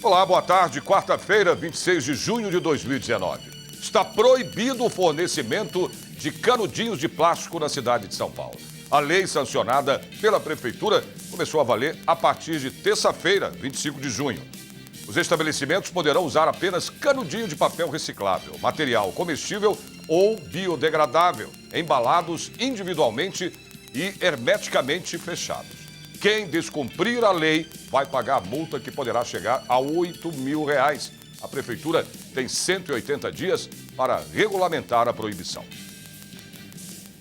Olá, boa tarde. Quarta-feira, 26 de junho de 2019. Está proibido o fornecimento de canudinhos de plástico na cidade de São Paulo. A lei sancionada pela Prefeitura começou a valer a partir de terça-feira, 25 de junho. Os estabelecimentos poderão usar apenas canudinho de papel reciclável, material comestível ou biodegradável, embalados individualmente e hermeticamente fechados. Quem descumprir a lei vai pagar a multa que poderá chegar a R$8.000. A Prefeitura tem 180 dias para regulamentar a proibição.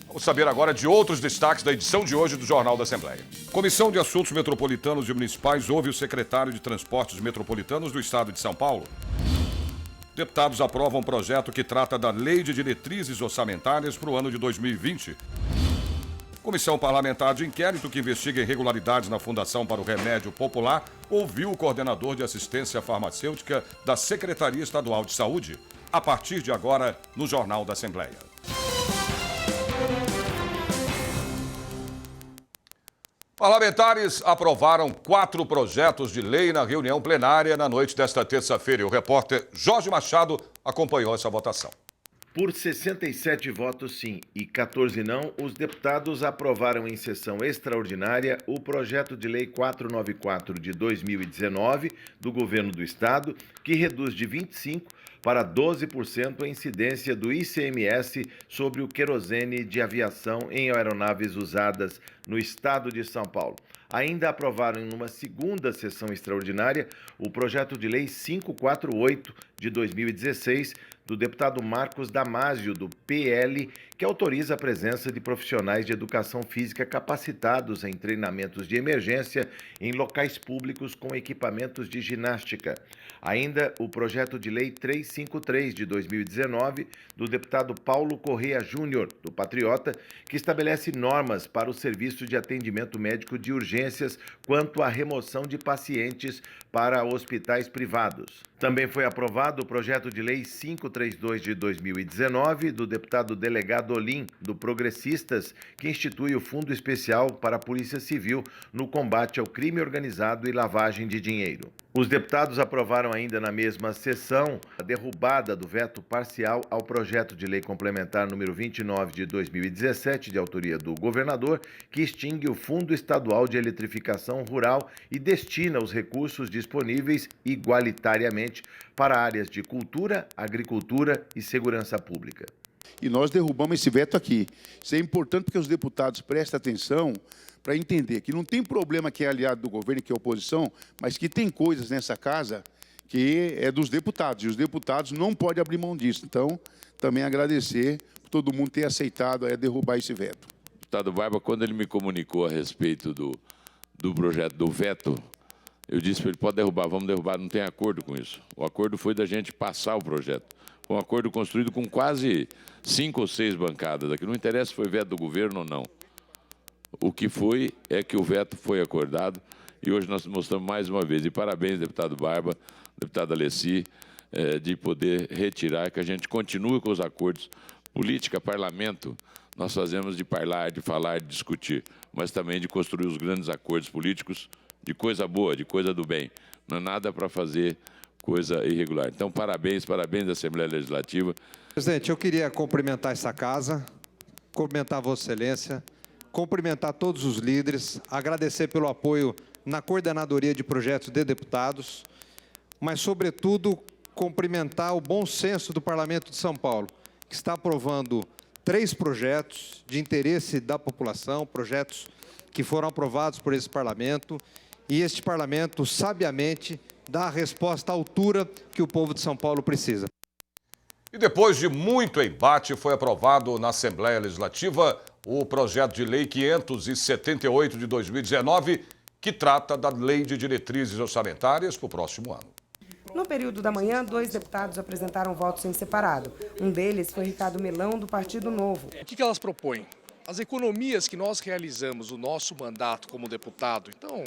Vamos saber agora de outros destaques da edição de hoje do Jornal da Assembleia. Comissão de Assuntos Metropolitanos e Municipais ouve o secretário de Transportes Metropolitanos do Estado de São Paulo. Deputados aprovam um projeto que trata da Lei de Diretrizes Orçamentárias para o ano de 2020. Comissão Parlamentar de Inquérito que investiga irregularidades na Fundação para o Remédio Popular ouviu o coordenador de assistência farmacêutica da Secretaria Estadual de Saúde. A partir de agora, no Jornal da Assembleia. Parlamentares aprovaram 4 projetos de lei na reunião plenária na noite desta terça-feira. E o repórter Jorge Machado acompanhou essa votação. Por 67 votos sim e 14 não, os deputados aprovaram em sessão extraordinária o projeto de lei 494 de 2019 do Governo do Estado, que reduz de 25% para 12% a incidência do ICMS sobre o querosene de aviação em aeronaves usadas no Estado de São Paulo. Ainda aprovaram em uma segunda sessão extraordinária o projeto de lei 548 de 2016 do deputado Marcos Damasio, do PL, que autoriza a presença de profissionais de educação física capacitados em treinamentos de emergência em locais públicos com equipamentos de ginástica. Ainda o projeto de lei 353 de 2019 do deputado Paulo Correa Júnior, do Patriota, que estabelece normas para o serviço de atendimento médico de urgências quanto à remoção de pacientes para hospitais privados. Também foi aprovado o projeto de lei 532 de 2019 do deputado delegado Olim, do Progressistas, que institui o Fundo Especial para a Polícia Civil no combate ao crime organizado e lavagem de dinheiro. Os deputados aprovaram ainda na mesma sessão a derrubada do veto parcial ao projeto de lei complementar número 29 de 2017, de autoria do governador, que extingue o Fundo Estadual de Eletrificação Rural e destina os recursos disponíveis igualitariamente para áreas de cultura, agricultura e segurança pública. E nós derrubamos esse veto aqui. Isso é importante porque os deputados prestem atenção para entender que não tem problema que é aliado do governo, que é oposição, mas que tem coisas nessa casa que é dos deputados, e os deputados não podem abrir mão disso. Então, também agradecer por todo mundo ter aceitado derrubar esse veto. Deputado Barba, quando ele me comunicou a respeito do projeto do veto, eu disse para ele, pode derrubar, vamos derrubar, não tem acordo com isso. O acordo foi da gente passar o projeto. Foi um acordo construído com quase 5 ou 6 bancadas. Aqui não interessa se foi veto do governo ou não. O que foi é que o veto foi acordado e hoje nós mostramos mais uma vez. E parabéns, deputado Barba, deputado Alessi, de poder retirar, que a gente continue com os acordos. Política, parlamento, nós fazemos de falar, de discutir, mas também de construir os grandes acordos políticos de coisa boa, de coisa do bem. Não é nada para fazer coisa irregular. Então, parabéns à Assembleia Legislativa. Presidente, eu queria cumprimentar essa casa, cumprimentar Vossa Excelência, cumprimentar todos os líderes, agradecer pelo apoio na coordenadoria de projetos de deputados, mas, sobretudo, cumprimentar o bom senso do Parlamento de São Paulo, que está aprovando 3 projetos de interesse da população, projetos que foram aprovados por esse Parlamento, e este Parlamento, sabiamente, dá a resposta à altura que o povo de São Paulo precisa. E depois de muito embate, foi aprovado na Assembleia Legislativa o projeto de lei 578 de 2019, que trata da Lei de Diretrizes Orçamentárias para o próximo ano. No período da manhã, 2 deputados apresentaram votos em separado. Um deles foi Ricardo Melão, do Partido Novo. O que elas propõem? As economias que nós realizamos no nosso mandato como deputado, então,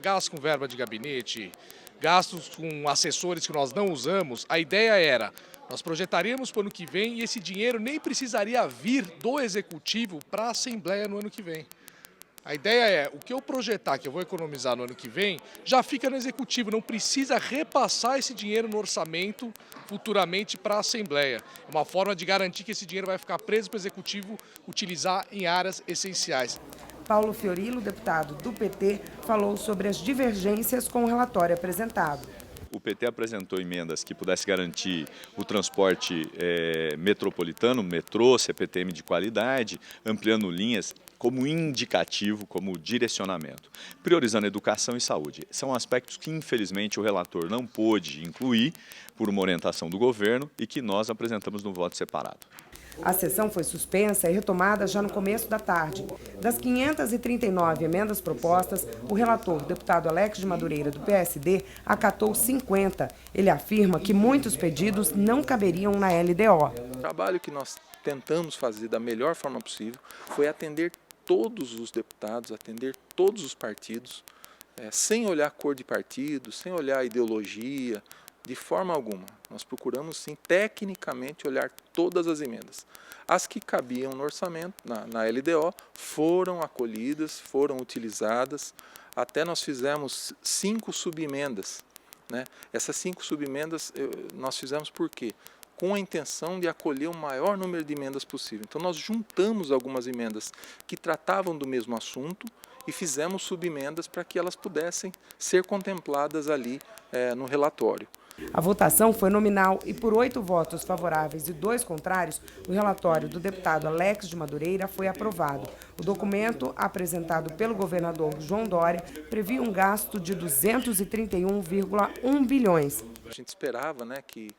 gastos com verba de gabinete, gastos com assessores que nós não usamos, a ideia era, nós projetaríamos para o ano que vem e esse dinheiro nem precisaria vir do Executivo para a Assembleia no ano que vem. A ideia é, o que eu projetar que eu vou economizar no ano que vem, já fica no executivo, não precisa repassar esse dinheiro no orçamento futuramente para a Assembleia. É uma forma de garantir que esse dinheiro vai ficar preso para o executivo utilizar em áreas essenciais. Paulo Fiorilo, deputado do PT, falou sobre as divergências com o relatório apresentado. O PT apresentou emendas que pudesse garantir o transporte metropolitano, metrô, CPTM de qualidade, ampliando linhas como indicativo, como direcionamento, priorizando educação e saúde. São aspectos que, infelizmente, o relator não pôde incluir por uma orientação do governo e que nós apresentamos no voto separado. A sessão foi suspensa e retomada já no começo da tarde. Das 539 emendas propostas, o relator, o deputado Alex de Madureira, do PSD, acatou 50. Ele afirma que muitos pedidos não caberiam na LDO. O trabalho que nós tentamos fazer da melhor forma possível foi atender todos os deputados, atender todos os partidos, sem olhar cor de partido, sem olhar ideologia, de forma alguma. Nós procuramos, sim, tecnicamente olhar todas as emendas. As que cabiam no orçamento, na LDO, foram acolhidas, foram utilizadas. Até nós fizemos 5 subemendas, né? Essas 5 subemendas nós fizemos por quê? Com a intenção de acolher o maior número de emendas possível. Então nós juntamos algumas emendas que tratavam do mesmo assunto e fizemos subemendas para que elas pudessem ser contempladas ali no relatório. A votação foi nominal e por 8 votos favoráveis e 2 contrários, o relatório do deputado Alex de Madureira foi aprovado. O documento, apresentado pelo governador João Dória, previa um gasto de 231,1 bilhões. A gente esperava, né, que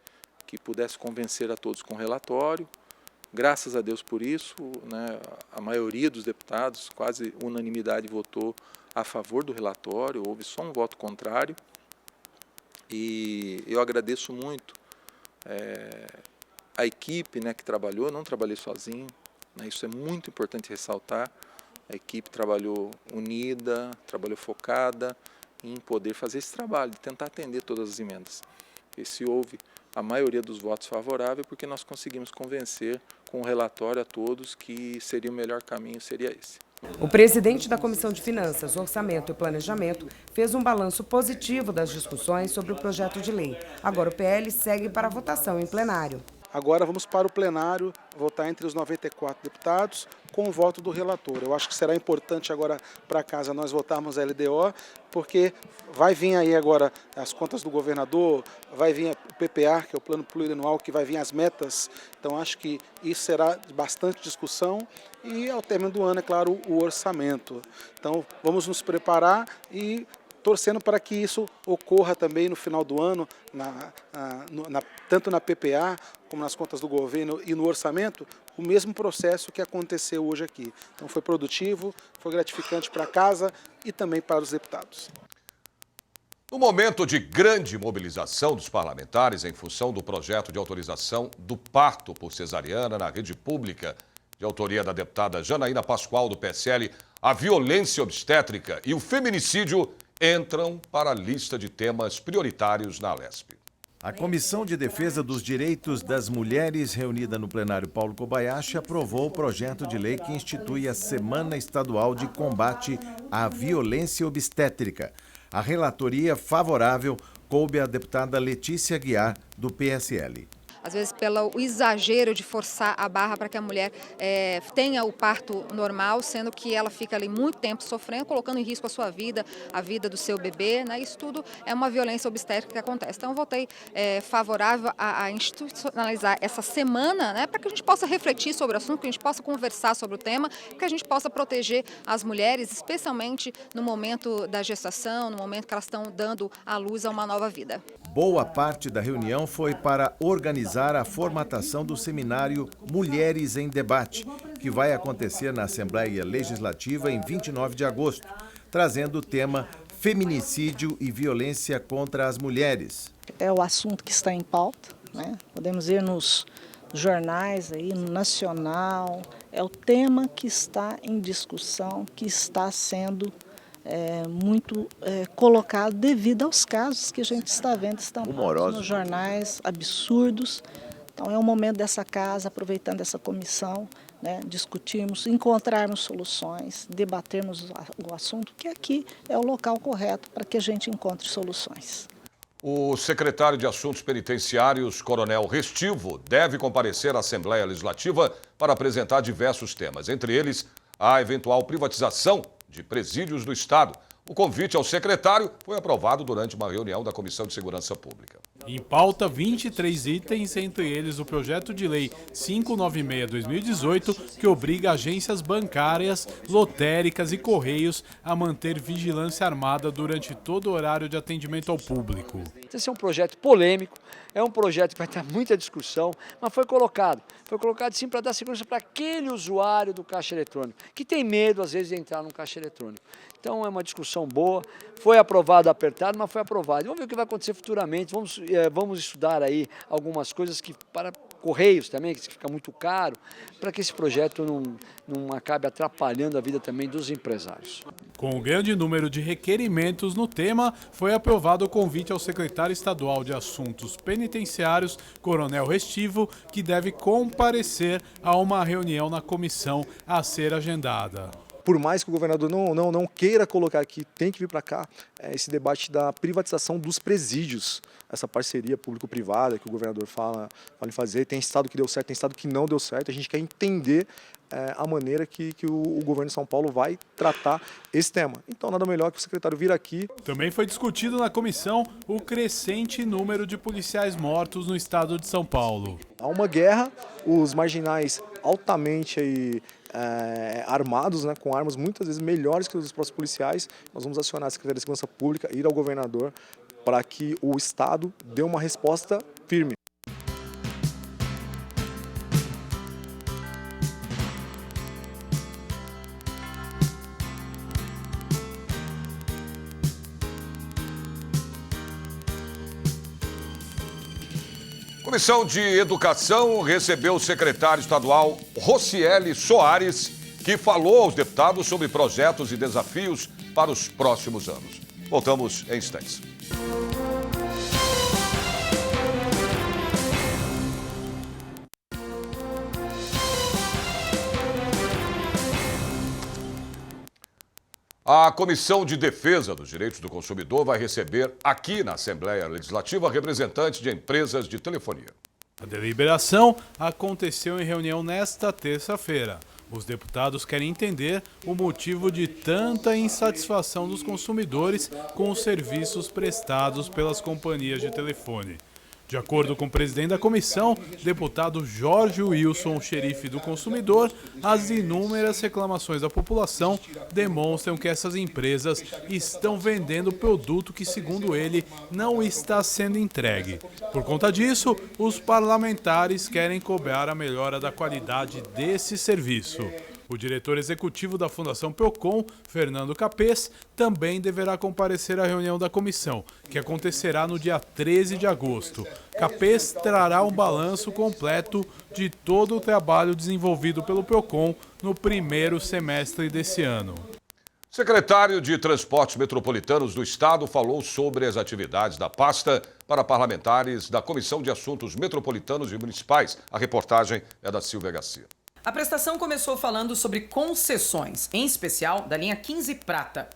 pudesse convencer a todos com o relatório. Graças a Deus por isso, né, a maioria dos deputados, quase unanimidade, votou a favor do relatório, houve só um voto contrário. E eu agradeço muito a equipe, né, que trabalhou, eu não trabalhei sozinho, né, isso é muito importante ressaltar. A equipe trabalhou unida, trabalhou focada em poder fazer esse trabalho, de tentar atender todas as emendas. E se houve a maioria dos votos favoráveis, porque nós conseguimos convencer com o relatório a todos que seria o melhor caminho, seria esse. O presidente da Comissão de Finanças, Orçamento e Planejamento fez um balanço positivo das discussões sobre o projeto de lei. Agora o PL segue para a votação em plenário. Agora vamos para o plenário votar entre os 94 deputados com o voto do relator. Eu acho que será importante agora para casa nós votarmos a LDO, porque vai vir aí agora as contas do governador, vai vir o PPA, que é o Plano Plurianual, que vai vir as metas. Então acho que isso será de bastante discussão e ao término do ano, é claro, o orçamento. Então vamos nos preparar e torcendo para que isso ocorra também no final do ano, tanto na PPA como nas contas do governo e no orçamento, o mesmo processo que aconteceu hoje aqui. Então foi produtivo, foi gratificante para a casa e também para os deputados. No momento de grande mobilização dos parlamentares em função do projeto de autorização do parto por cesariana na rede pública, de autoria da deputada Janaína Pascoal, do PSL, a violência obstétrica e o feminicídio entram para a lista de temas prioritários na Alesp. A Comissão de Defesa dos Direitos das Mulheres, reunida no plenário Paulo Kobayashi, aprovou o projeto de lei que institui a Semana Estadual de Combate à Violência Obstétrica. A relatoria favorável coube à deputada Letícia Aguiar, do PSL. Às vezes pelo exagero de forçar a barra para que a mulher tenha o parto normal, sendo que ela fica ali muito tempo sofrendo, colocando em risco a sua vida, a vida do seu bebê, né? Isso tudo é uma violência obstétrica que acontece. Então eu votei favorável a institucionalizar essa semana, né, para que a gente possa refletir sobre o assunto, que a gente possa conversar sobre o tema, que a gente possa proteger as mulheres, especialmente no momento da gestação, no momento que elas estão dando à luz a uma nova vida. Boa parte da reunião foi para organizar a formatação do seminário Mulheres em Debate, que vai acontecer na Assembleia Legislativa em 29 de agosto, trazendo o tema Feminicídio e Violência contra as Mulheres. É o assunto que está em pauta, né? Podemos ver nos jornais, aí, no Nacional, é o tema que está em discussão, que está sendo muito colocado devido aos casos que a gente está vendo, estão nos jornais, absurdos. Então, Então é o momento dessa casa, aproveitando essa comissão, né, discutirmos, encontrarmos soluções, debatermos o assunto, que aqui é o local correto para que a gente encontre soluções. O secretário de Assuntos Penitenciários, Coronel Restivo, deve comparecer à Assembleia Legislativa para apresentar diversos temas, entre eles a eventual privatização de presídios do Estado. O convite ao secretário foi aprovado durante uma reunião da Comissão de Segurança Pública. Em pauta, 23 itens, entre eles o projeto de lei 596/2018, que obriga agências bancárias, lotéricas e correios a manter vigilância armada durante todo o horário de atendimento ao público. Esse é um projeto polêmico, é um projeto que vai ter muita discussão, mas foi colocado sim para dar segurança para aquele usuário do caixa eletrônico, que tem medo às vezes de entrar no caixa eletrônico. Então é uma discussão boa, foi aprovado, apertado, mas foi aprovado. Vamos ver o que vai acontecer futuramente, vamos estudar aí algumas coisas que para Correios também, que fica muito caro, para que esse projeto não acabe atrapalhando a vida também dos empresários. Com o grande número de requerimentos no tema, foi aprovado o convite ao secretário estadual de Assuntos Penitenciários, Coronel Restivo, que deve comparecer a uma reunião na comissão a ser agendada. Por mais que o governador não queira colocar aqui, tem que vir para cá esse debate da privatização dos presídios, essa parceria público-privada que o governador fala em fazer. Tem estado que deu certo, tem estado que não deu certo. A gente quer entender a maneira que o governo de São Paulo vai tratar esse tema. Então, nada melhor que o secretário vir aqui. Também foi discutido na comissão o crescente número de policiais mortos no estado de São Paulo. Há uma guerra, os marginais altamente armados, né, com armas muitas vezes melhores que os próprios policiais. Nós vamos acionar a Secretaria de Segurança Pública, ir ao governador, para que o Estado dê uma resposta firme. Comissão de Educação recebeu o secretário estadual Rocieli Soares, que falou aos deputados sobre projetos e desafios para os próximos anos. Voltamos em instantes. A Comissão de Defesa dos Direitos do Consumidor vai receber aqui na Assembleia Legislativa representantes de empresas de telefonia. A deliberação aconteceu em reunião nesta terça-feira. Os deputados querem entender o motivo de tanta insatisfação dos consumidores com os serviços prestados pelas companhias de telefone. De acordo com o presidente da comissão, deputado Jorge Wilson, xerife do consumidor, as inúmeras reclamações da população demonstram que essas empresas estão vendendo produto que, segundo ele, não está sendo entregue. Por conta disso, os parlamentares querem cobrar a melhora da qualidade desse serviço. O diretor executivo da Fundação Procon, Fernando Capês, também deverá comparecer à reunião da comissão, que acontecerá no dia 13 de agosto. Capês trará um balanço completo de todo o trabalho desenvolvido pelo Procon no primeiro semestre desse ano. O secretário de Transportes Metropolitanos do Estado falou sobre as atividades da pasta para parlamentares da Comissão de Assuntos Metropolitanos e Municipais. A reportagem é da Silvia Garcia. A prestação começou falando sobre concessões, em especial da linha 15 Prata.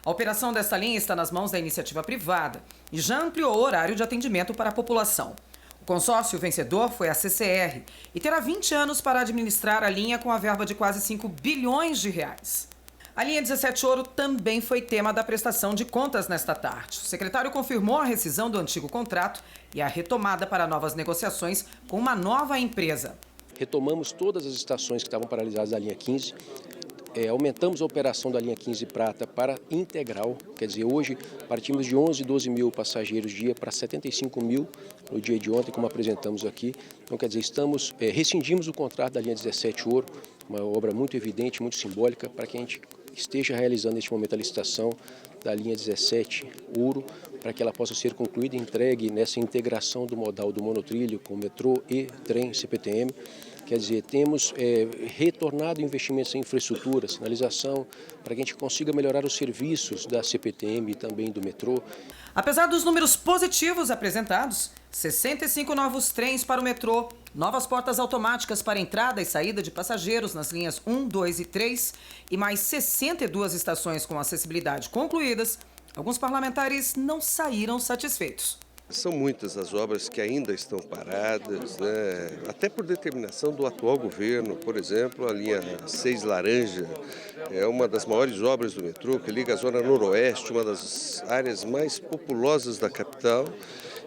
A operação desta linha está nas mãos da iniciativa privada e já ampliou o horário de atendimento para a população. O consórcio vencedor foi a CCR e terá 20 anos para administrar a linha com a verba de quase 5 bilhões de reais. A linha 17 Ouro também foi tema da prestação de contas nesta tarde. O secretário confirmou a rescisão do antigo contrato e a retomada para novas negociações com uma nova empresa. Retomamos todas as estações que estavam paralisadas da linha 15, aumentamos a operação da linha 15 Prata para integral, quer dizer, hoje partimos de 11, 12 mil passageiros dia para 75 mil no dia de ontem, como apresentamos aqui. Então, quer dizer, rescindimos o contrato da linha 17 Ouro, uma obra muito evidente, muito simbólica, para que a gente esteja realizando neste momento a licitação da linha 17 Ouro, para que ela possa ser concluída e entregue nessa integração do modal do monotrilho com metrô e trem CPTM, Quer dizer, temos retornado investimentos em infraestrutura, sinalização, para que a gente consiga melhorar os serviços da CPTM e também do metrô. Apesar dos números positivos apresentados, 65 novos trens para o metrô, novas portas automáticas para entrada e saída de passageiros nas linhas 1, 2 e 3 e mais 62 estações com acessibilidade concluídas, alguns parlamentares não saíram satisfeitos. São muitas as obras que ainda estão paradas, né? Até por determinação do atual governo. Por exemplo, a linha 6 Laranja é uma das maiores obras do metrô, que liga a zona noroeste, uma das áreas mais populosas da capital.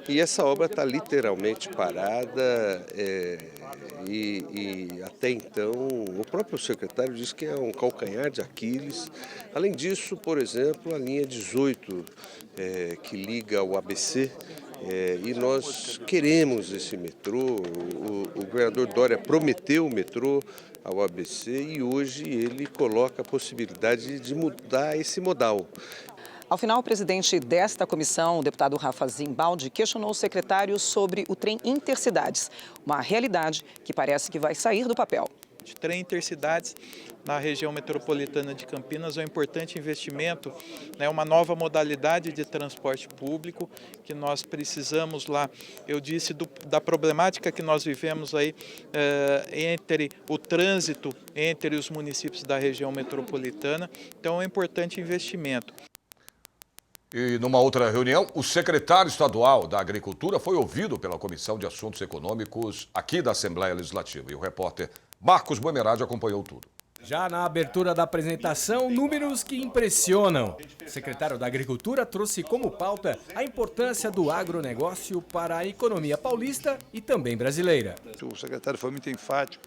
E essa obra está literalmente parada e até então o próprio secretário diz que é um calcanhar de Aquiles. Além disso, por exemplo, a linha 18, que liga ao ABC, e nós queremos esse metrô. O governador Dória prometeu o metrô ao ABC e hoje ele coloca a possibilidade de mudar esse modal. Ao final, o presidente desta comissão, o deputado Rafa Zimbaldi, questionou o secretário sobre o trem Intercidades, uma realidade que parece que vai sair do papel. De trem Intercidades na região metropolitana de Campinas é um importante investimento, né, uma nova modalidade de transporte público que nós precisamos lá. Eu disse da problemática que nós vivemos aí entre o trânsito entre os municípios da região metropolitana, então é um importante investimento. E numa outra reunião, o secretário estadual da Agricultura foi ouvido pela Comissão de Assuntos Econômicos aqui da Assembleia Legislativa. E o repórter Marcos Boemerade acompanhou tudo. Já na abertura da apresentação, números que impressionam. O secretário da Agricultura trouxe como pauta a importância do agronegócio para a economia paulista e também brasileira. O secretário foi muito enfático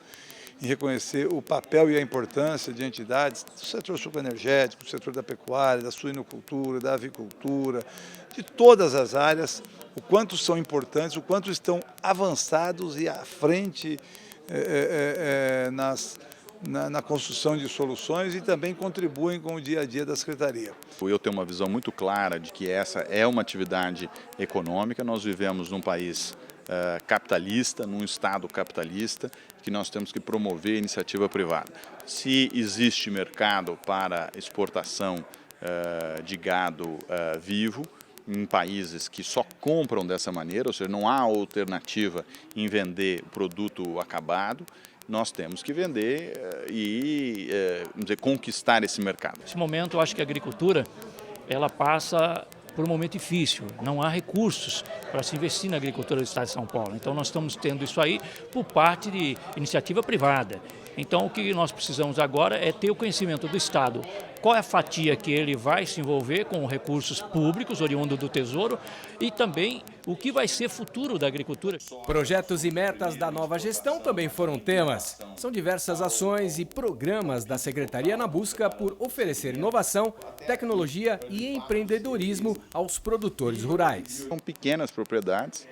em reconhecer o papel e a importância de entidades do setor sucroenergético, do setor da pecuária, da suinocultura, da avicultura, de todas as áreas, o quanto são importantes, o quanto estão avançados e à frente na construção de soluções e também contribuem com o dia a dia da Secretaria. Eu tenho uma visão muito clara de que essa é uma atividade econômica. Nós vivemos num país capitalista, num Estado capitalista, que nós temos que promover a iniciativa privada. Se existe mercado para exportação de gado vivo, em países que só compram dessa maneira, ou seja, não há alternativa em vender o produto acabado, nós temos que vender e vamos dizer, conquistar esse mercado. Nesse momento, eu acho que a agricultura ela passa por um momento difícil, não há recursos para se investir na agricultura do Estado de São Paulo. Então, nós estamos tendo isso aí por parte de iniciativa privada. Então, o que nós precisamos agora é ter o conhecimento do Estado. Qual é a fatia que ele vai se envolver com recursos públicos, oriundo do Tesouro, e também o que vai ser futuro da agricultura. Projetos e metas da nova gestão também foram temas. São diversas ações e programas da Secretaria na busca por oferecer inovação, tecnologia e empreendedorismo aos produtores rurais. São pequenas propriedades,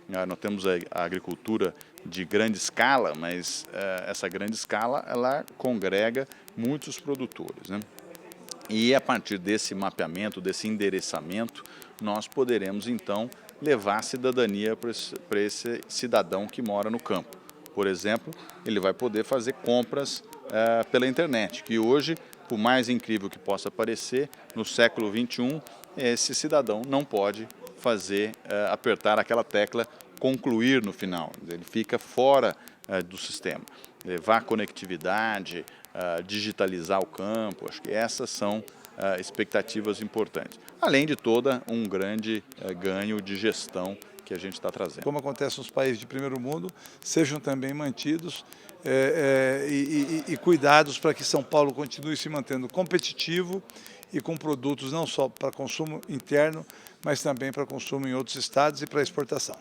nós temos a agricultura de grande escala, mas essa grande escala ela congrega muitos produtores, né? E a partir desse mapeamento, desse endereçamento, nós poderemos então levar a cidadania para esse cidadão que mora no campo. Por exemplo, ele vai poder fazer compras pela internet, que hoje, por mais incrível que possa parecer, no século XXI, esse cidadão não pode apertar aquela tecla concluir no final, ele fica fora do sistema. Levar conectividade, digitalizar o campo, acho que essas são expectativas importantes. Além de um grande ganho de gestão que a gente está trazendo. Como acontece nos países de primeiro mundo, sejam também mantidos e cuidados para que São Paulo continue se mantendo competitivo e com produtos não só para consumo interno, mas também para consumo em outros estados e para exportação.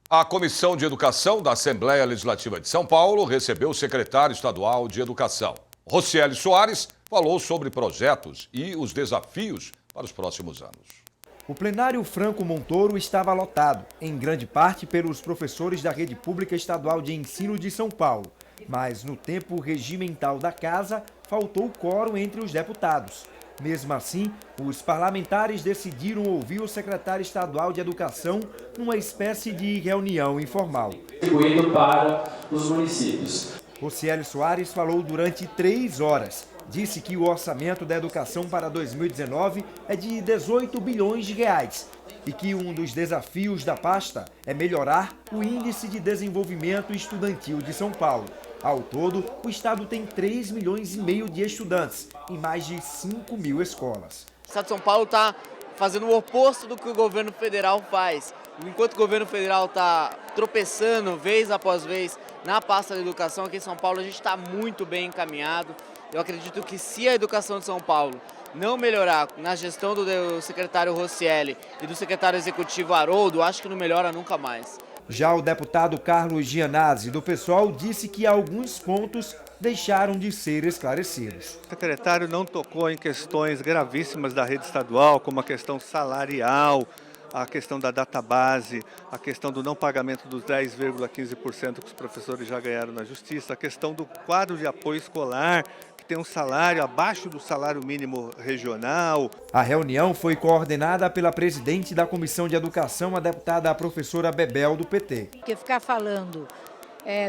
A Comissão de Educação da Assembleia Legislativa de São Paulo recebeu o secretário estadual de Educação. Rocieli Soares falou sobre projetos e os desafios para os próximos anos. O plenário Franco Montoro estava lotado, em grande parte pelos professores da Rede Pública Estadual de Ensino de São Paulo. Mas no tempo regimental da casa, faltou quórum entre os deputados. Mesmo assim, os parlamentares decidiram ouvir o secretário estadual de Educação numa espécie de reunião informal. Distribuído para os municípios. Rocieli Soares falou durante 3 horas. Disse que o orçamento da educação para 2019 é de 18 bilhões de reais e que um dos desafios da pasta é melhorar o índice de desenvolvimento estudantil de São Paulo. Ao todo, o estado tem 3,5 milhões de estudantes em mais de 5 mil escolas. O estado de São Paulo está fazendo o oposto do que o governo federal faz. Enquanto o governo federal está tropeçando vez após vez na pasta da educação, aqui em São Paulo a gente está muito bem encaminhado. Eu acredito que se a educação de São Paulo não melhorar na gestão do secretário Rocieli e do secretário executivo Haroldo, acho que não melhora nunca mais. Já o deputado Carlos Gianazzi, do PSOL, disse que alguns pontos deixaram de ser esclarecidos. O secretário não tocou em questões gravíssimas da rede estadual, como a questão salarial, a questão da database, a questão do não pagamento dos 10,15% que os professores já ganharam na justiça, a questão do quadro de apoio escolar, que tem um salário abaixo do salário mínimo regional. A reunião foi coordenada pela presidente da Comissão de Educação, a deputada professora Bebel, do PT. Porque ficar falando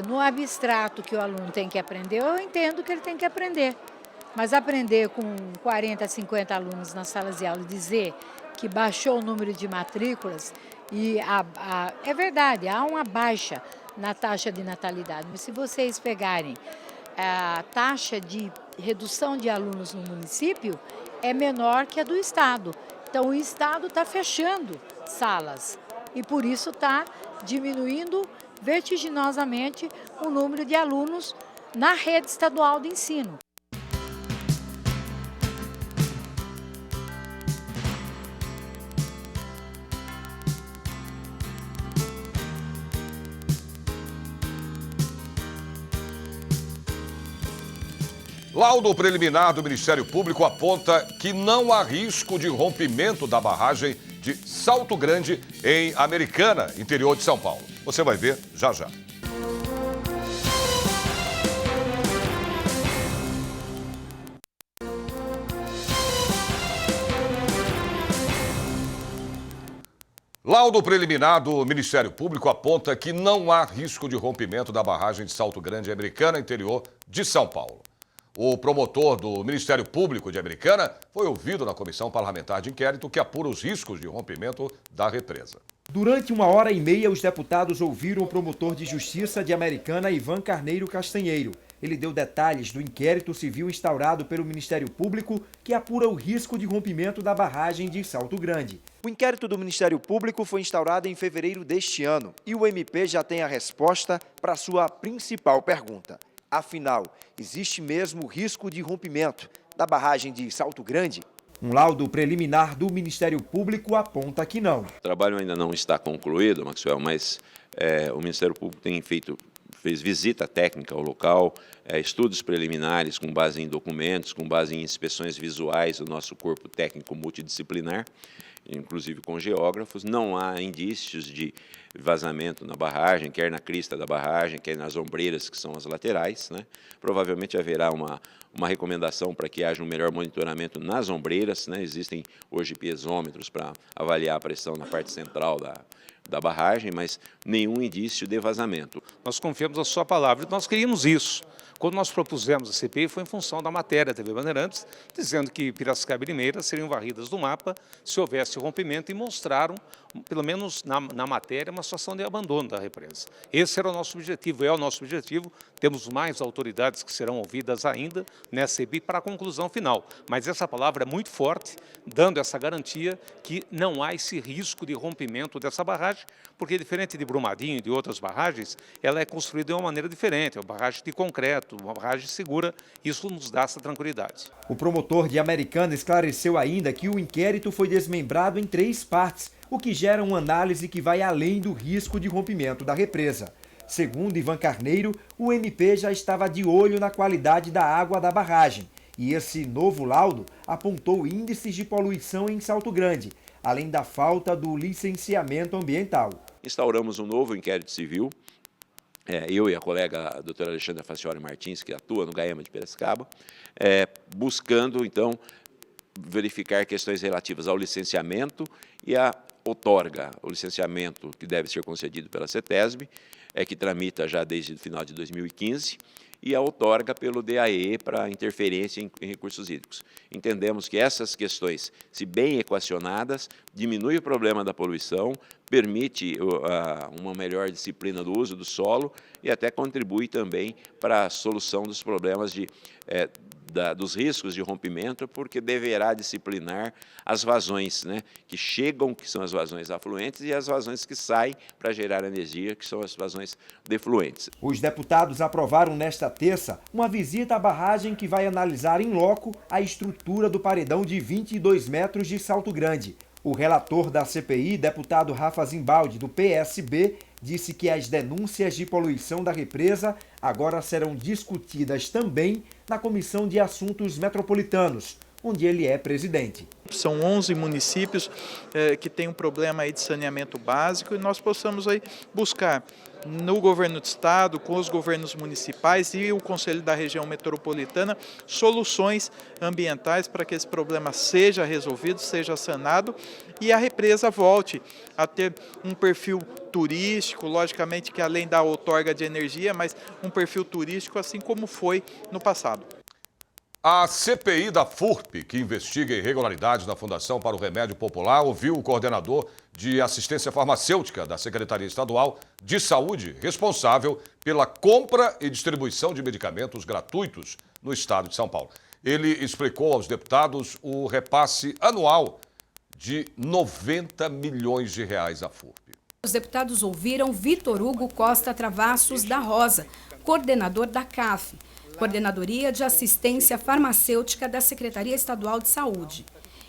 no abstrato que o aluno tem que aprender, eu entendo que ele tem que aprender. Mas aprender com 40, 50 alunos nas salas de aula e dizer que baixou o número de matrículas, e é verdade, há uma baixa na taxa de natalidade, mas se vocês pegarem a taxa de redução de alunos no município, é menor que a do estado. Então o estado está fechando salas e por isso está diminuindo vertiginosamente o número de alunos na rede estadual de ensino. Laudo preliminar do Ministério Público aponta que não há risco de rompimento da barragem de Salto Grande, em Americana, interior de São Paulo. Você vai ver já já. Laudo preliminar do Ministério Público aponta que não há risco de rompimento da barragem de Salto Grande, Americana, interior de São Paulo. O promotor do Ministério Público de Americana foi ouvido na Comissão Parlamentar de Inquérito que apura os riscos de rompimento da represa. Durante 1h30, os deputados ouviram o promotor de Justiça de Americana, Ivan Carneiro Castanheiro. Ele deu detalhes do inquérito civil instaurado pelo Ministério Público que apura o risco de rompimento da barragem de Salto Grande. O inquérito do Ministério Público foi instaurado em fevereiro deste ano e o MP já tem a resposta para sua principal pergunta. Afinal, existe mesmo risco de rompimento da barragem de Salto Grande? Um laudo preliminar do Ministério Público aponta que não. O trabalho ainda não está concluído, Maxwell, mas o Ministério Público fez visita técnica ao local, estudos preliminares com base em documentos, com base em inspeções visuais do nosso corpo técnico multidisciplinar, inclusive com geógrafos. Não há indícios de vazamento na barragem, quer na crista da barragem, quer nas ombreiras, que são as laterais, né? Provavelmente haverá uma recomendação para que haja um melhor monitoramento nas ombreiras, né? Existem hoje piezômetros para avaliar a pressão na parte central da barragem, mas nenhum indício de vazamento. Nós confiamos na sua palavra e nós queríamos isso. Quando nós propusemos a CPI foi em função da matéria da TV Bandeirantes, dizendo que Piracicaba e Limeira seriam varridas do mapa se houvesse rompimento e mostraram, pelo menos na matéria, uma situação de abandono da represa. Esse era o nosso objetivo, é o nosso objetivo. Temos mais autoridades que serão ouvidas ainda nessa CPI para a conclusão final. Mas essa palavra é muito forte, dando essa garantia que não há esse risco de rompimento dessa barragem, porque diferente de Brumadinho e de outras barragens, ela é construída de uma maneira diferente, é uma barragem de concreto, uma barragem segura, isso nos dá essa tranquilidade. O promotor de Americana esclareceu ainda que o inquérito foi desmembrado em 3 partes, o que gera uma análise que vai além do risco de rompimento da represa. Segundo Ivan Carneiro, o MP já estava de olho na qualidade da água da barragem, e esse novo laudo apontou índices de poluição em Salto Grande, além da falta do licenciamento ambiental. Instauramos um novo inquérito civil, eu e a colega a doutora Alexandra Facioli Martins, que atua no GAEMA de Piracicaba, buscando, então, verificar questões relativas ao licenciamento e à outorga. O licenciamento que deve ser concedido pela CETESB, que tramita já desde o final de 2015, e a outorga pelo DAE para interferência em recursos hídricos. Entendemos que essas questões, se bem equacionadas, diminuem o problema da poluição, permite uma melhor disciplina do uso do solo e até contribui também para a solução dos problemas dos riscos de rompimento, porque deverá disciplinar as vazões, né, que chegam, que são as vazões afluentes, e as vazões que saem para gerar energia, que são as vazões defluentes. Os deputados aprovaram nesta terça uma visita à barragem que vai analisar em loco a estrutura do paredão de 22 metros de Salto Grande. O relator da CPI, deputado Rafa Zimbaldi, do PSB, disse que as denúncias de poluição da represa agora serão discutidas também na Comissão de Assuntos Metropolitanos, onde ele é presidente. São 11 municípios que têm um problema aí de saneamento básico e nós possamos aí buscar no governo do estado, com os governos municipais e o Conselho da Região Metropolitana, soluções ambientais para que esse problema seja resolvido, seja sanado e a represa volte a ter um perfil turístico, logicamente que além da outorga de energia, mas um perfil turístico assim como foi no passado. A CPI da FURP, que investiga irregularidades na Fundação para o Remédio Popular, ouviu o coordenador de assistência farmacêutica da Secretaria Estadual de Saúde, responsável pela compra e distribuição de medicamentos gratuitos no estado de São Paulo. Ele explicou aos deputados o repasse anual de 90 milhões de reais à FURP. Os deputados ouviram Vitor Hugo Costa Travassos da Rosa, coordenador da CAF, Coordenadoria de Assistência Farmacêutica da Secretaria Estadual de Saúde.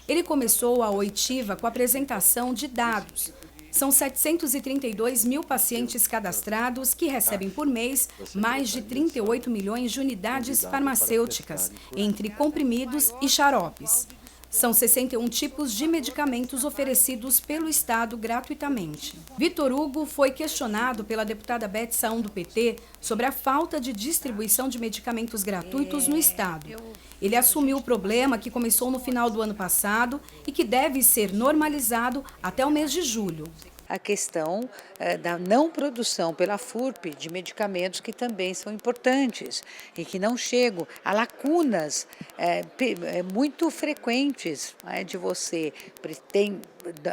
Ele começou a oitiva com a apresentação de dados. São 732 mil pacientes cadastrados que recebem por mês mais de 38 milhões de unidades farmacêuticas, entre comprimidos e xaropes. São 61 tipos de medicamentos oferecidos pelo Estado gratuitamente. Vitor Hugo foi questionado pela deputada Beth Saum do PT sobre a falta de distribuição de medicamentos gratuitos no Estado. Ele assumiu o problema que começou no final do ano passado e que deve ser normalizado até o mês de julho. A questão da não produção pela FURP de medicamentos que também são importantes e que não chegam. Há lacunas muito frequentes de você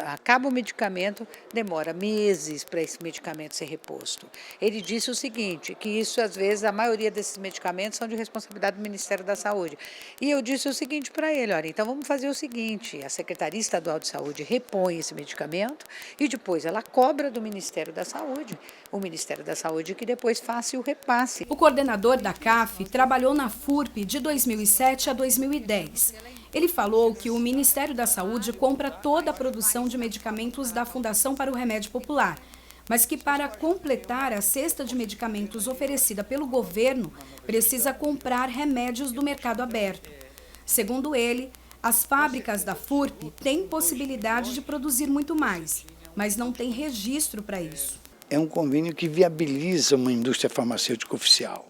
acaba o medicamento, demora meses para esse medicamento ser reposto. Ele disse o seguinte, que isso às vezes a maioria desses medicamentos são de responsabilidade do Ministério da Saúde. E eu disse o seguinte para ele, olha, então vamos fazer o seguinte, a Secretaria Estadual de Saúde repõe esse medicamento e depois ela cobra do Ministério da Saúde, o Ministério da Saúde que depois faça o repasse. O coordenador da CAF trabalhou na FURP de 2007 a 2010. Ele falou que o Ministério da Saúde compra toda a produção de medicamentos da Fundação para o Remédio Popular, mas que para completar a cesta de medicamentos oferecida pelo governo, precisa comprar remédios do mercado aberto. Segundo ele, as fábricas da FURP têm possibilidade de produzir muito mais, mas não tem registro para isso. É um convênio que viabiliza uma indústria farmacêutica oficial,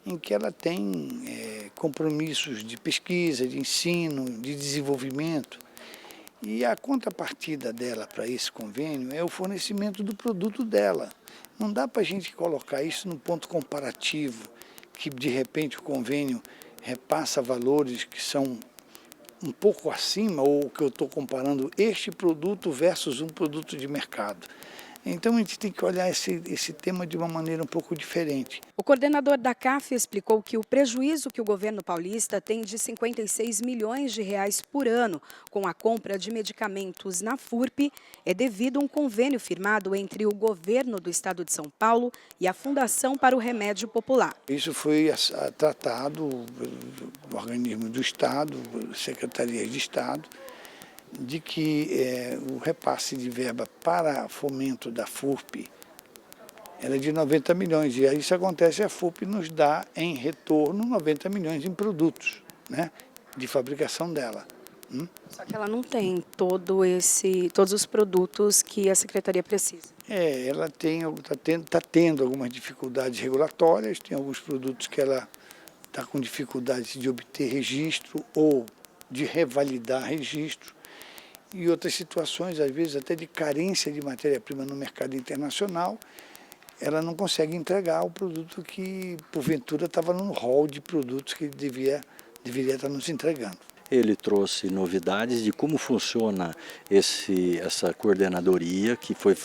em que ela tem compromissos de pesquisa, de ensino, de desenvolvimento. E a contrapartida dela para esse convênio é o fornecimento do produto dela. Não dá para a gente colocar isso num ponto comparativo, que de repente o convênio repassa valores que são um pouco acima, ou que eu estou comparando este produto versus um produto de mercado. Então a gente tem que olhar esse tema de uma maneira um pouco diferente. O coordenador da CAF explicou que o prejuízo que o governo paulista tem de 56 milhões de reais por ano com a compra de medicamentos na FURP é devido a um convênio firmado entre o governo do estado de São Paulo e a Fundação para o Remédio Popular. Isso foi tratado pelo organismo do estado, secretarias de estado, de que o repasse de verba para fomento da FURP era de 90 milhões. E aí isso acontece, a FURP nos dá em retorno 90 milhões em produtos, né, de fabricação dela. Só que ela não tem todos os produtos que a Secretaria precisa. Ela está tendo algumas dificuldades regulatórias, tem alguns produtos que ela está com dificuldade de obter registro ou de revalidar registro e outras situações, às vezes até de carência de matéria-prima no mercado internacional, ela não consegue entregar o produto que, porventura, estava no rol de produtos que deveria estar nos entregando. Ele trouxe novidades de como funciona essa coordenadoria, que foi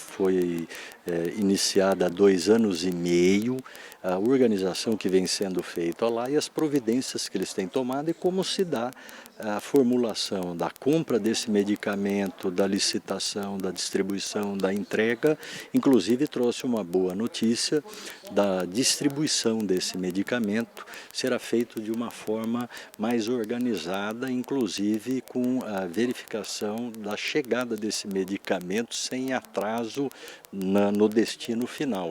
iniciada há 2 anos e meio, a organização que vem sendo feita lá e as providências que eles têm tomado e como se dá a formulação da compra desse medicamento, da licitação, da distribuição, da entrega. Inclusive trouxe uma boa notícia da distribuição desse medicamento, será feito de uma forma mais organizada, inclusive com a verificação da chegada desse medicamento sem atraso no destino final.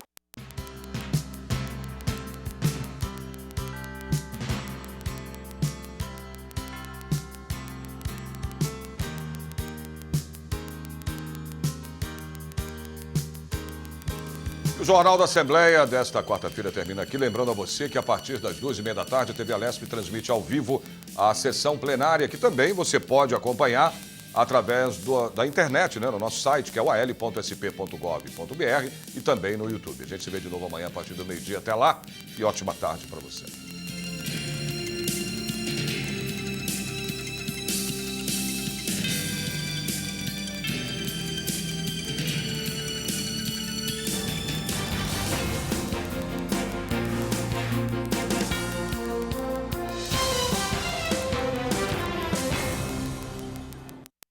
O Jornal da Assembleia desta quarta-feira termina aqui. Lembrando a você que a partir das 2h30 da tarde a TV Alesp transmite ao vivo a sessão plenária, que também você pode acompanhar através da internet, né, no nosso site, que é o al.sp.gov.br e também no YouTube. A gente se vê de novo amanhã a partir do meio-dia. Até lá e ótima tarde para você.